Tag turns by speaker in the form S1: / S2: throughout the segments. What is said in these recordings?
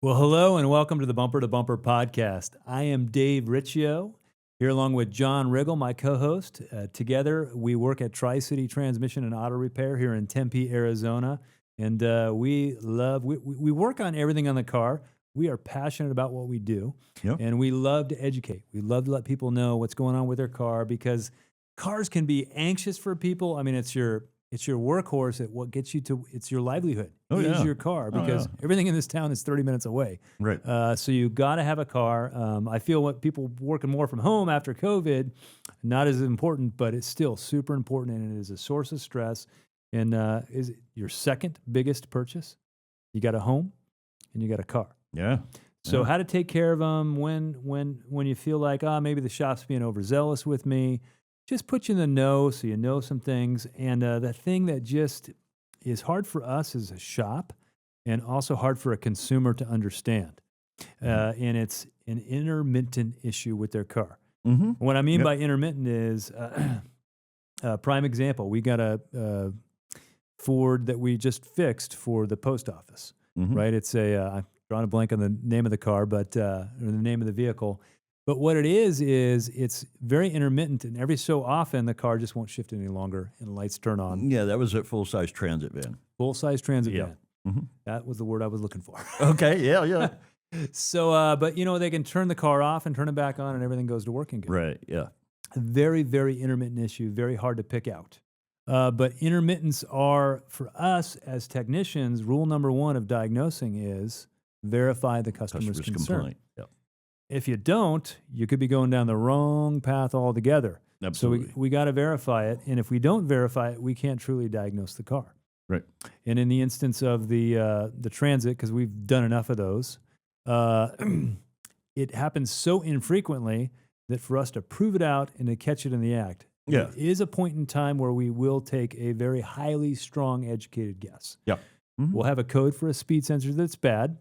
S1: Well, hello and welcome to the Bumper to Bumper podcast. I am Dave Riccio, here along with John Riggle, my co-host. Together, we work at Tri-City Transmission and Auto Repair here in Tempe, Arizona. And we work on everything on the car. We are passionate about what we do,
S2: Yep.
S1: and we love to educate. We love to let people know what's going on with their car because cars can be anxious for people. I mean, it's your workhorse at what gets you to, it's your livelihood.
S2: Oh,
S1: is
S2: yeah.
S1: your car
S2: Oh,
S1: because
S2: yeah.
S1: everything in this town is 30 minutes away.
S2: Right.
S1: So you got to have a car. I feel what people working more from home after COVID, not as important, but it's still super important, and it is a source of stress. And is it your second biggest purchase? You got a home, and you got a car.
S2: Yeah.
S1: So
S2: Yeah.
S1: how to take care of them when you feel like maybe the shop's being overzealous with me. Just put you in the know so you know some things. And the thing that just is hard for us as a shop and also hard for a consumer to understand. And it's an intermittent issue with their car.
S2: Mm-hmm.
S1: What I mean
S2: Yep.
S1: by intermittent is, prime example, we got a Ford that we just fixed for the post office,
S2: Mm-hmm.
S1: right? It's I'm drawing a blank on the name of the car, but or the name of the vehicle. But what it is it's very intermittent, and every so often the car just won't shift any longer, and the lights turn on.
S2: Yeah, that was a full-size transit van.
S1: Full-size transit
S2: Yeah.
S1: van.
S2: Mm-hmm.
S1: That was the word I was looking for.
S2: Okay. Yeah. Yeah.
S1: So, but they can turn the car off and turn it back on, and everything goes to working good.
S2: Right. Yeah.
S1: A very, very intermittent issue, very hard to pick out. But intermittents are, for us as technicians, rule number one of diagnosing is verify the customer's concern.
S2: complaint. Yeah.
S1: If you don't, you could be going down the wrong path altogether.
S2: Absolutely.
S1: So we got to verify it, and if we don't verify it, we can't truly diagnose the car.
S2: Right.
S1: And in the instance of the transit, because we've done enough of those, it happens so infrequently that for us to prove it out and to catch it in the act,
S2: Yeah.
S1: there is a point in time where we will take a very highly strong, educated guess.
S2: Yeah. Mm-hmm.
S1: We'll have a code for a speed sensor that's bad,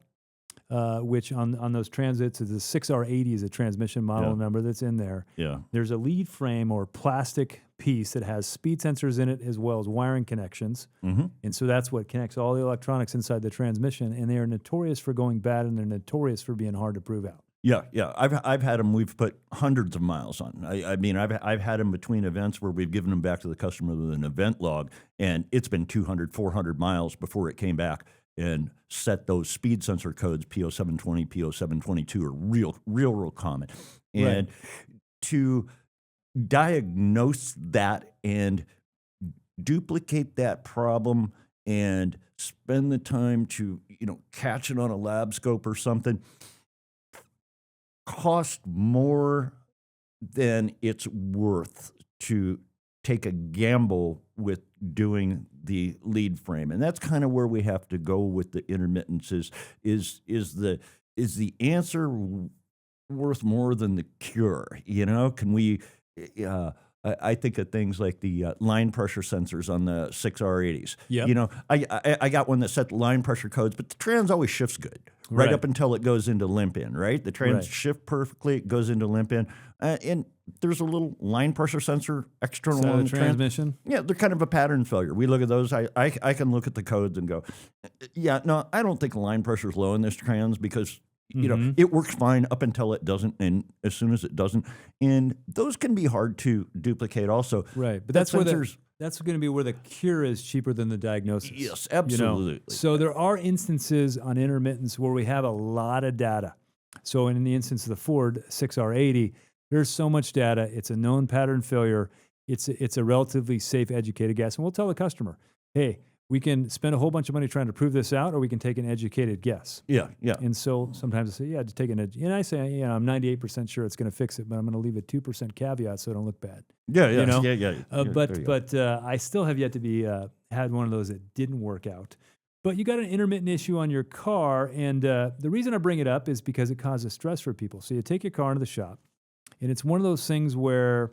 S1: which on those transits is a 6R80 is a transmission model
S2: Yeah.
S1: number that's in there.
S2: Yeah.
S1: There's a lead frame or plastic piece that has speed sensors in it as well as wiring connections.
S2: Mm-hmm.
S1: And so that's what connects all the electronics inside the transmission. And they are notorious for going bad, and they're notorious for being hard to prove out.
S2: Yeah. Yeah. I've had them. We've put hundreds of miles on. I mean, I've had them between events where we've given them back to the customer with an event log, and it's been 200, 400 miles before it came back and set those speed sensor codes. PO720, PO722 are real common, and to diagnose that and duplicate that problem and spend the time to catch it on a lab scope or something cost more than it's worth to take a gamble with doing the lead frame. And that's kind of where we have to go with the intermittences. Is the answer worth more than the cure? Can we I think of things like the line pressure sensors on the 6R80s.
S1: Yep.
S2: I got one that set the line pressure codes, but the trans always shifts good right up until it goes into limp in, right? The trans shift perfectly, it goes into limp in. And there's a little line pressure sensor external
S1: So
S2: on
S1: the
S2: the
S1: transmission.
S2: Yeah, they're kind of a pattern failure. We look at those. I can look at the codes and go, yeah, no, I don't think line pressure is low in this trans because it works fine up until it doesn't, and as soon as it doesn't, and those can be hard to duplicate also.
S1: Right, but that's where
S2: sensors.
S1: that's going to be where the cure is cheaper than the diagnosis.
S2: Yes, absolutely.
S1: So there are instances on intermittence where we have a lot of data. So in the instance of the Ford 6R80, there's so much data. It's a known pattern failure. It's a relatively safe, educated guess, and we'll tell the customer, hey, we can spend a whole bunch of money trying to prove this out, or we can take an educated guess.
S2: Yeah.
S1: And so sometimes I say, yeah, just take an and I say, I'm 98% sure it's going to fix it, but I'm going to leave a 2% caveat so it don't look bad.
S2: Yeah.
S1: But I still have yet to be had one of those that didn't work out. But you got an intermittent issue on your car, and the reason I bring it up is because it causes stress for people. So you take your car into the shop, and it's one of those things where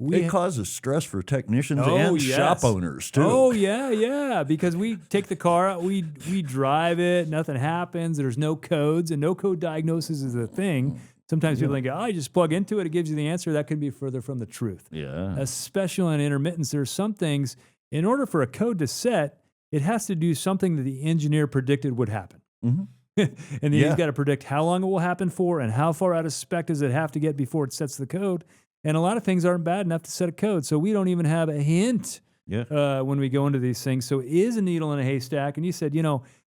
S2: it causes stress for technicians and shop owners too.
S1: Oh yeah, because we take the car out, we drive it, nothing happens. There's no codes, and no code diagnosis is a thing. Sometimes people think, you just plug into it, it gives you the answer. That could be further from the truth.
S2: Yeah.
S1: Especially on intermittence, there's some things, in order for a code to set, it has to do something that the engineer predicted would happen.
S2: Mm-hmm.
S1: and then
S2: Yeah.
S1: he's got to predict how long it will happen for and how far out of spec does it have to get before it sets the code. And a lot of things aren't bad enough to set a code. So we don't even have a hint when we go into these things. So it is a needle in a haystack. And you said,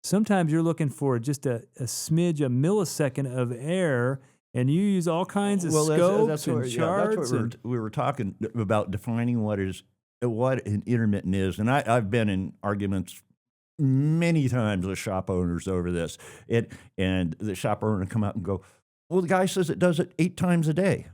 S1: sometimes you're looking for just a smidge, a millisecond of error, and you use all kinds of scopes and charts.
S2: That's what we were talking about, defining what an intermittent is. And I've been in arguments many times with shop owners over this. And the shop owner will come out and go, well, the guy says it does it 8 times a day.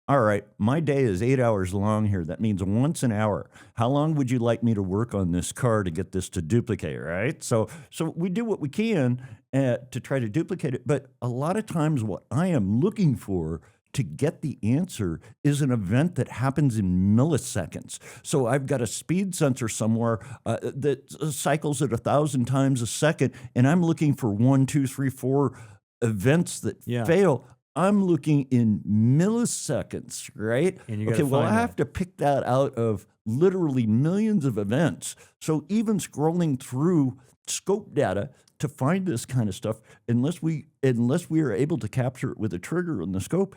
S2: All right, my day is 8 hours long here. That means once an hour. How long would you like me to work on this car to get this to duplicate, right? So we do what we can to try to duplicate it. But a lot of times what I am looking for to get the answer is an event that happens in milliseconds. So I've got a speed sensor somewhere that cycles at 1,000 times a second, and I'm looking for 1, 2, 3, 4 events that fail. I'm looking in milliseconds, right?
S1: And
S2: I have to pick that out of literally millions of events. So even scrolling through scope data to find this kind of stuff, unless we are able to capture it with a trigger in the scope,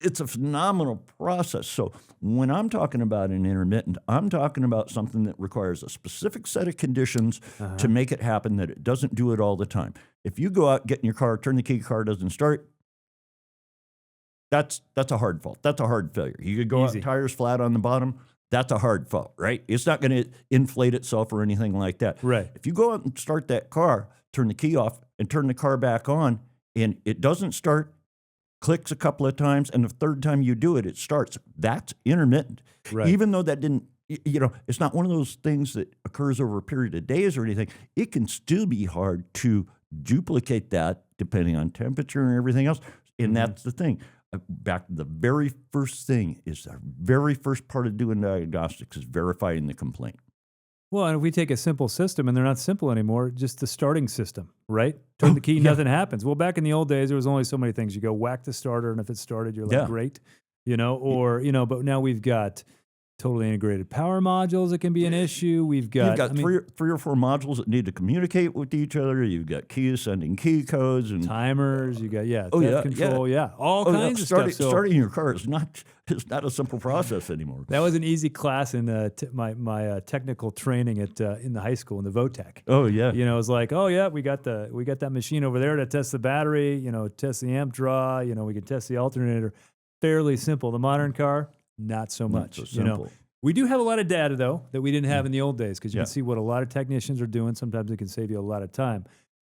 S2: it's a phenomenal process. So when I'm talking about an intermittent, I'm talking about something that requires a specific set of conditions to make it happen, that it doesn't do it all the time. If you go out, get in your car, turn the key, car doesn't start, that's a hard fault. That's a hard failure. You could go out, tires flat on the bottom. That's a hard fault, right? It's not going to inflate itself or anything like that.
S1: Right.
S2: If you go out and start that car, turn the key off, and turn the car back on, and it doesn't start, clicks a couple of times, and the third time you do it, it starts. That's intermittent.
S1: Right.
S2: Even though that didn't, it's not one of those things that occurs over a period of days or anything. It can still be hard to duplicate that depending on temperature and everything else. And that's the thing. Back to the very first thing is the very first part of doing diagnostics is verifying the complaint.
S1: Well, and if we take a simple system, and they're not simple anymore, just the starting system, right? Turn the key, nothing happens. Well, back in the old days, there was only so many things. You go whack the starter, and if it started, you're like, great, but now we've got totally integrated power modules. It can be an issue. We've got,
S2: three or four modules that need to communicate with each other. You've got keys sending key codes and
S1: timers. You got theft control. All kinds of stuff. So,
S2: starting your car is not a simple process anymore.
S1: That was an easy class in my technical training at in the high school in the VOTEC.
S2: Oh yeah,
S1: it was like, we got that machine over there to test the battery. Test the amp draw. We can test the alternator. Fairly simple. The modern car, not so much.
S2: Not so simple.
S1: We do have a lot of data, though, that we didn't have in the old days, because you can see what a lot of technicians are doing. Sometimes it can save you a lot of time,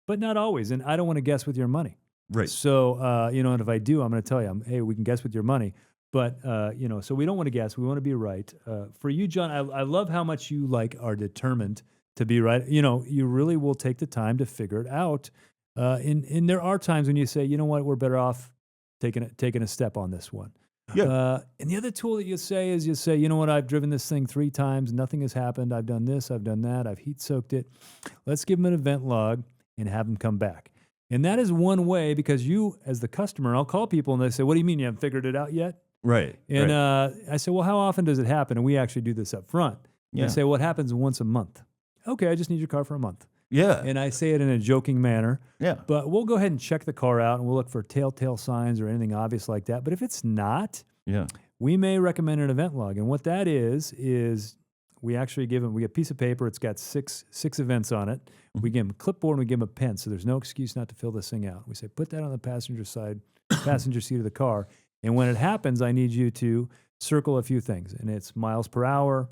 S1: but not always. And I don't want to guess with your money.
S2: Right.
S1: So, and if I do, I'm going to tell you, hey, we can guess with your money. But, so we don't want to guess. We want to be right. For you, John, I love how much you are determined to be right. You really will take the time to figure it out. And there are times when you say, you know what, we're better off taking a step on this one.
S2: Yeah.
S1: And the other tool that you say, you know what, I've driven this thing 3 times, nothing has happened. I've done this, I've done that, I've heat soaked it. Let's give them an event log and have them come back. And that is one way, because you, as the customer, I'll call people and they say, what do you mean you haven't figured it out yet?
S2: Right.
S1: And I say, well, how often does it happen? And we actually do this up front.
S2: Yeah.
S1: They say, well, it happens once a month. Okay, I just need your car for a month.
S2: Yeah.
S1: And I say it in a joking manner.
S2: Yeah.
S1: But we'll go ahead and check the car out, and we'll look for telltale signs or anything obvious like that. But if it's not, we may recommend an event log. And what that is we actually give them, we get a piece of paper. It's got six events on it. Mm-hmm. We give them a clipboard and we give them a pen. So there's no excuse not to fill this thing out. We say, put that on the passenger seat of the car. And when it happens, I need you to circle a few things. And it's miles per hour,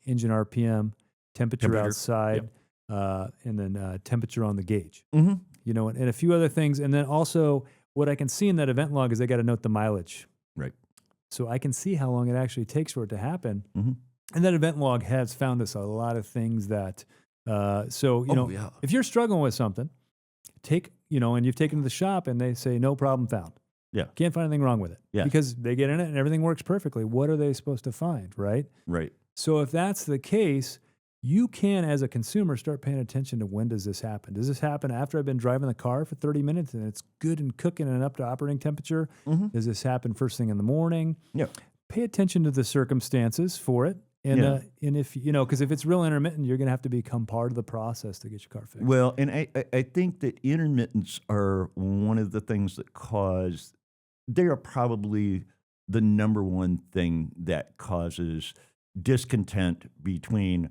S1: engine RPM, temperature outside, and then temperature on the gauge. Mm-hmm. And a few other things. And then also what I can see in that event log is I got to note the mileage.
S2: Right.
S1: So I can see how long it actually takes for it to happen.
S2: Mm-hmm.
S1: And that event log has found us a lot of things that, if you're struggling with something, and you've taken it to the shop and they say, no problem found.
S2: Yeah.
S1: Can't find anything wrong with it.
S2: Yeah.
S1: Because they get in it and everything works perfectly. What are they supposed to find, right?
S2: Right.
S1: So if that's the case, you can, as a consumer, start paying attention to when does this happen. Does this happen after I've been driving the car for 30 minutes and it's good and cooking and up to operating temperature? Mm-hmm. Does this happen first thing in the morning?
S2: Yeah.
S1: Pay attention to the circumstances for it. And if because if it's real intermittent, you're going to have to become part of the process to get your car fixed.
S2: Well, and I think that intermittents are one of the things that cause, they are probably the number one thing that causes discontent between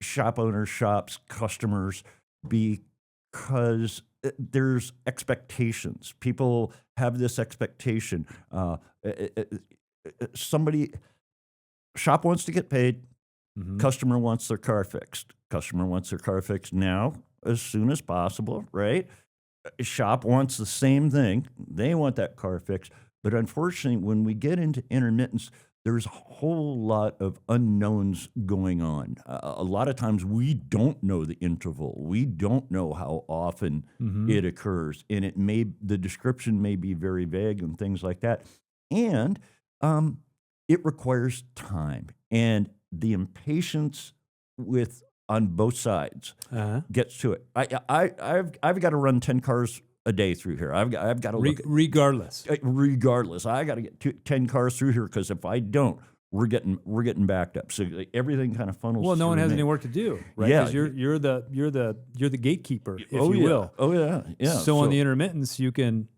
S2: shop owners, shops, customers, because there's expectations. People have this expectation. Somebody, shop wants to get paid.
S1: Mm-hmm.
S2: Customer wants their car fixed. Customer wants their car fixed now, as soon as possible, right? Shop wants the same thing. They want that car fixed. But unfortunately, when we get into intermittence, there's a whole lot of unknowns going on. A lot of times we don't know the interval. We don't know how often it occurs. And the description may be very vague and things like that. And it requires time. And the impatience on both sides gets to it. I've got to run 10 cars a day through here. I've got to look
S1: regardless.
S2: Regardless, I got to get 10 cars through here, because if I don't, we're getting backed up. So everything kind of funnels.
S1: Well, no one has
S2: me.
S1: any work to do, right?
S2: Yeah,
S1: 'Cause you're the gatekeeper, if
S2: oh,
S1: you
S2: yeah.
S1: will.
S2: Oh yeah.
S1: So on the intermittence, you can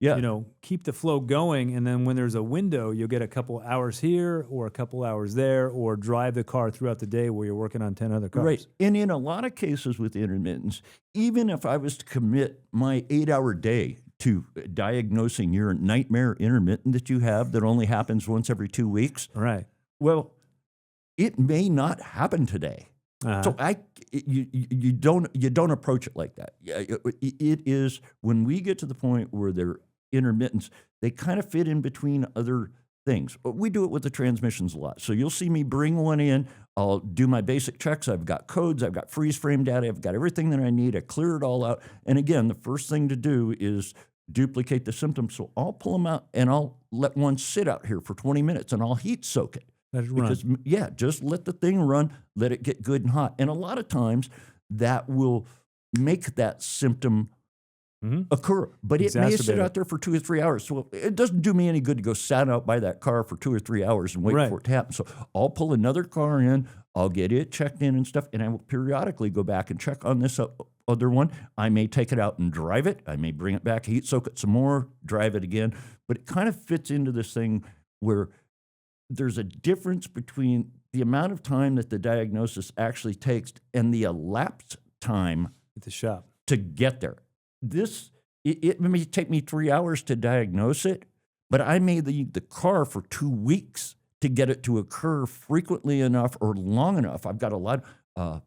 S2: yeah.
S1: keep the flow going, and then when there's a window, you'll get a couple hours here or a couple hours there, or drive the car throughout the day where you're working on 10 other cars.
S2: Right. And in a lot of cases with intermittence, even if I was to commit my 8-hour day to diagnosing your nightmare intermittent that you have that only happens once every 2 weeks,
S1: Right.
S2: well, it may not happen today. So you don't approach it like that. It is, when we get to the point where they're intermittents, they kind of fit in between other things. But we do it with the transmissions a lot. So you'll see me bring one in. I'll do my basic checks. I've got codes. I've got freeze frame data. I've got everything that I need. I clear it all out. And again, the first thing to do is duplicate the symptoms. So I'll pull them out and I'll let one sit out here for 20 minutes and I'll heat soak it. Because, just let the thing run, let it get good and hot. And a lot of times that will make that symptom occur. But it may sit out there for 2 or 3 hours. So it doesn't do me any good to go sat out by that car for 2 or 3 hours and wait for it to happen. So I'll pull another car in, I'll get it checked in and stuff, and I will periodically go back and check on this other one. I may take it out and drive it. I may bring it back, heat soak it some more, drive it again. But it kind of fits into this thing where there's a difference between the amount of time that the diagnosis actually takes and the elapsed time
S1: at the shop
S2: to get there. It may take me 3 hours to diagnose it, but I may need the car for 2 weeks to get it to occur frequently enough or long enough. I've got a lot of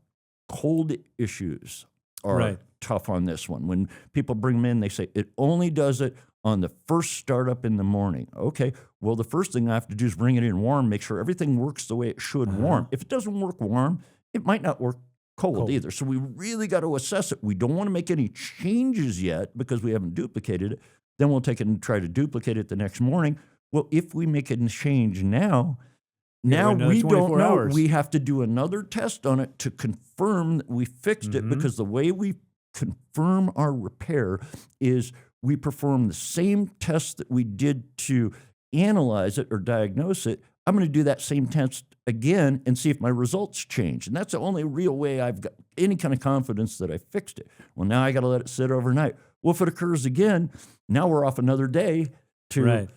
S2: cold issues are tough on this one. When people bring them in, they say it only does it on the first startup in the morning. Okay, well, the first thing I have to do is bring it in warm, make sure everything works the way it should warm. If it doesn't work warm, it might not work cold either. So we really got to assess it. We don't want to make any changes yet because we haven't duplicated it. Then we'll take it and try to duplicate it the next morning. Well, if we make a change now we don't know.
S1: Hours.
S2: We have to do another test on it to confirm that we fixed it, because the way we confirm our repair is we perform the same test that we did to analyze it or diagnose it. I'm going to do that same test again and see if my results change. And that's the only real way I've got any kind of confidence that I fixed it. Well, now I got to let it sit overnight. Well, if it occurs again, now we're off another day to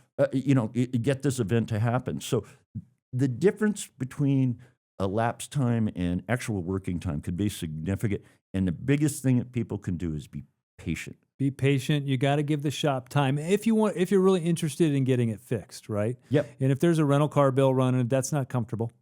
S2: get this event to happen. So the difference between elapsed time and actual working time could be significant. And the biggest thing that people can do is be patient.
S1: Be patient. You got to give the shop time if you're really interested in getting it fixed, right?
S2: Yep.
S1: And if there's a rental car bill running, that's not comfortable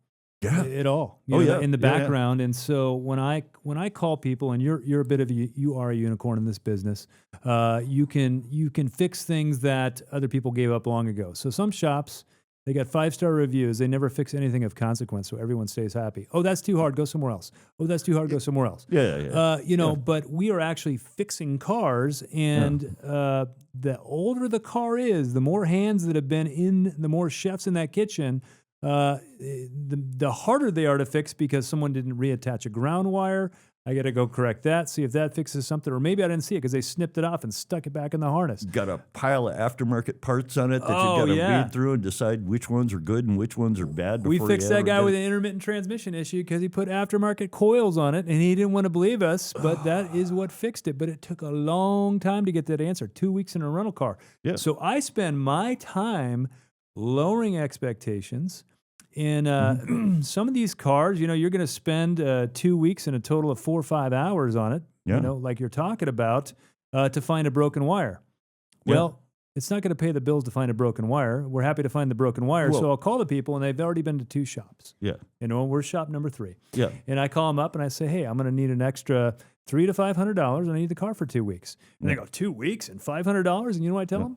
S1: at all. In the background. And so when I call people, and you're a bit of you are a unicorn in this business, you can fix things that other people gave up long ago. So some shops, they got 5-star reviews. They never fix anything of consequence, so everyone stays happy. Oh, that's too hard. Go somewhere else. Oh, that's too hard. Go somewhere else. But we are actually fixing cars, and the older the car is, the more hands that have been in, the more chefs in that kitchen, the harder they are to fix because someone didn't reattach a ground wire. I got to go correct that, see if that fixes something. Or maybe I didn't see it because they snipped it off and stuck it back in the harness.
S2: Got a pile of aftermarket parts on it that
S1: Oh,
S2: you got to
S1: yeah.
S2: read through and decide which ones are good and which ones are bad.
S1: We
S2: before
S1: fixed
S2: you
S1: that
S2: ever
S1: guy
S2: get
S1: with
S2: it.
S1: an intermittent transmission issue because he put aftermarket coils on it, and he didn't want to believe us, but that is what fixed it. But it took a long time to get that answer, 2 weeks in a rental car.
S2: Yeah.
S1: So I spend my time lowering expectations. In some of these cars, you're going to spend 2 weeks and a total of 4 or 5 hours on it,
S2: Yeah.
S1: like you're talking about, to find a broken wire.
S2: Yeah.
S1: Well, it's not going to pay the bills to find a broken wire. We're happy to find the broken wire.
S2: Well-
S1: So I'll call the people, and they've already been to 2 shops.
S2: Yeah.
S1: We're shop number 3.
S2: Yeah.
S1: And I call them up and I say, hey, I'm going to need an extra $300 to $500, and I need the car for 2 weeks. And they go, 2 weeks and $500? And you know what I tell them?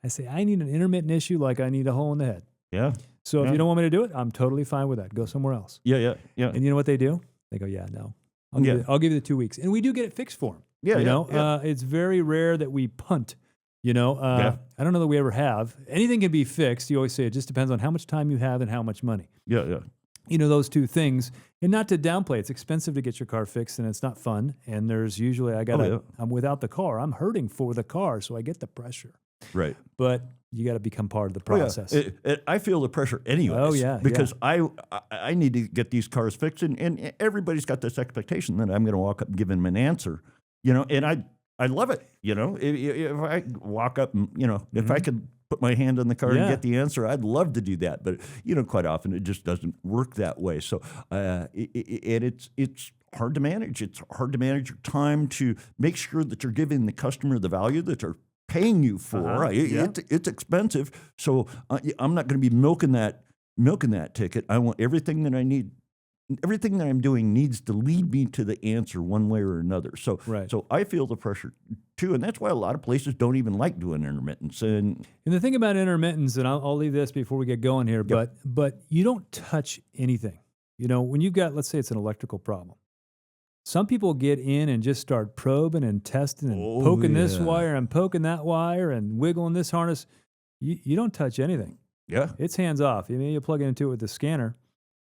S1: I say, I need an intermittent issue like I need a hole in the head.
S2: Yeah.
S1: So if
S2: Yeah.
S1: you don't want me to do it, I'm totally fine with that. Go somewhere else.
S2: Yeah.
S1: And you know what they do? They go, yeah, no. I'll give you the 2 weeks. And we do get it fixed for them.
S2: Yeah.
S1: It's very rare that we punt. I don't know that we ever have. Anything can be fixed. You always say it just depends on how much time you have and how much money.
S2: Yeah.
S1: Those two things. And not to downplay, it's expensive to get your car fixed, and it's not fun. And there's usually, I'm without the car. I'm hurting for the car, so I get the pressure.
S2: Right.
S1: But you got to become part of the process.
S2: Oh, yeah. I feel the pressure anyways.
S1: Oh, yeah,
S2: Because I need to get these cars fixed, and everybody's got this expectation that I'm going to walk up and give them an answer, and I love it. If I walk up and, if I could put my hand on the car and get the answer, I'd love to do that. But, quite often it just doesn't work that way. So it's hard to manage. It's hard to manage your time to make sure that you're giving the customer the value that they're paying you for. It's expensive. So I'm not going to be milking that ticket. I want everything that I need. Everything that I'm doing needs to lead me to the answer one way or another. So, so I feel the pressure too, and that's why a lot of places don't even like doing intermittence. And
S1: the thing about intermittence, and I'll leave this before we get going here, but you don't touch anything. When you've got, let's say it's an electrical problem, some people get in and just start probing and testing and poking this wire and poking that wire and wiggling this harness. You don't touch anything.
S2: Yeah,
S1: it's hands off. You plug it into it with the scanner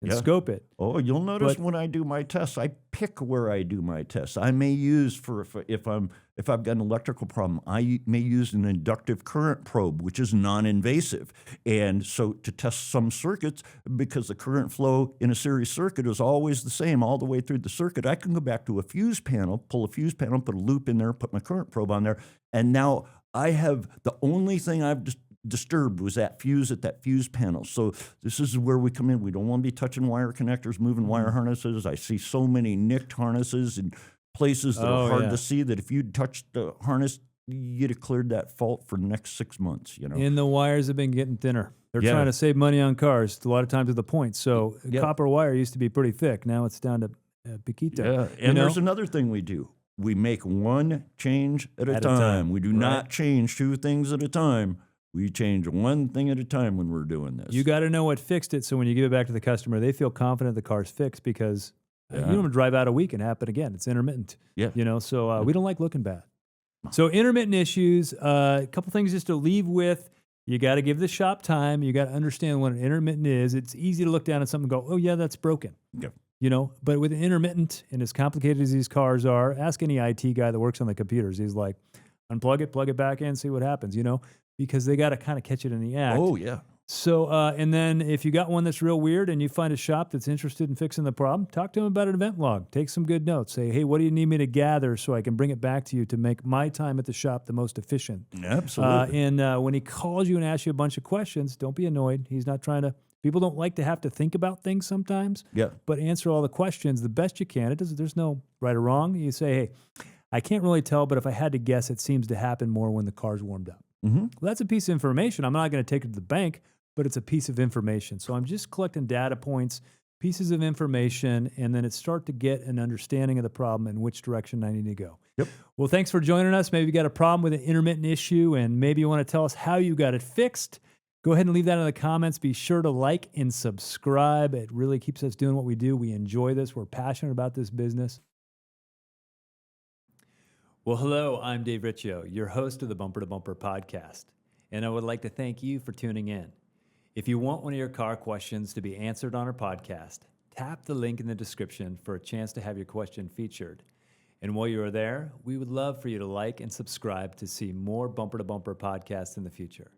S1: and scope it.
S2: Oh, you'll notice when I do my tests, I pick where I do my tests. I may use if I've got an electrical problem, I may use an inductive current probe, which is non-invasive. And so to test some circuits, because the current flow in a series circuit is always the same all the way through the circuit, I can go back to a fuse panel, pull a fuse panel, put a loop in there, put my current probe on there, and now I have the only thing I've disturbed was that fuse at that fuse panel. So this is where we come in. We don't want to be touching wire connectors, moving wire harnesses. I see so many nicked harnesses in places that are hard to see that if you'd touched the harness, you'd have cleared that fault for the next 6 months.
S1: And the wires have been getting thinner. They're trying to save money on cars a lot of times to the point. So copper wire used to be pretty thick. Now it's down to piquito.
S2: Yeah, and there's another thing we do. We make one change at a time. We do not change 2 things at a time. We change one thing at a time when we're doing this.
S1: You got to know what fixed it, so when you give it back to the customer, they feel confident the car's fixed because you don't want to drive out a week and happen again. It's intermittent. Yeah. So we don't like looking bad. So intermittent issues, a couple things just to leave with. You got to give the shop time. You got to understand what an intermittent is. It's easy to look down at something and go, oh, yeah, that's broken.
S2: Yeah.
S1: But with an intermittent, and as complicated as these cars are, ask any IT guy that works on the computers. He's like, unplug it, plug it back in, see what happens, because they got to kind of catch it in the act.
S2: Oh, yeah.
S1: So, and then if you got one that's real weird and you find a shop that's interested in fixing the problem, talk to them about an event log. Take some good notes. Say, hey, what do you need me to gather so I can bring it back to you to make my time at the shop the most efficient?
S2: Absolutely.
S1: And when he calls you and asks you a bunch of questions, don't be annoyed. He's not trying to. People don't like to have to think about things sometimes.
S2: Yeah.
S1: But answer all the questions the best you can. There's no right or wrong. You say, hey, I can't really tell, but if I had to guess, it seems to happen more when the car's warmed up.
S2: Mm-hmm.
S1: Well, that's a piece of information. I'm not going to take it to the bank, but it's a piece of information. So I'm just collecting data points, pieces of information, and then it start to get an understanding of the problem and which direction I need to go.
S2: Yep.
S1: Well, thanks for joining us. Maybe you got a problem with an intermittent issue, and maybe you want to tell us how you got it fixed. Go ahead and leave that in the comments. Be sure to like and subscribe. It really keeps us doing what we do. We enjoy this. We're passionate about this business. Well, hello, I'm Dave Riccio, your host of the Bumper to Bumper podcast, and I would like to thank you for tuning in. If you want one of your car questions to be answered on our podcast, tap the link in the description for a chance to have your question featured. And while you are there, we would love for you to like and subscribe to see more Bumper to Bumper podcasts in the future.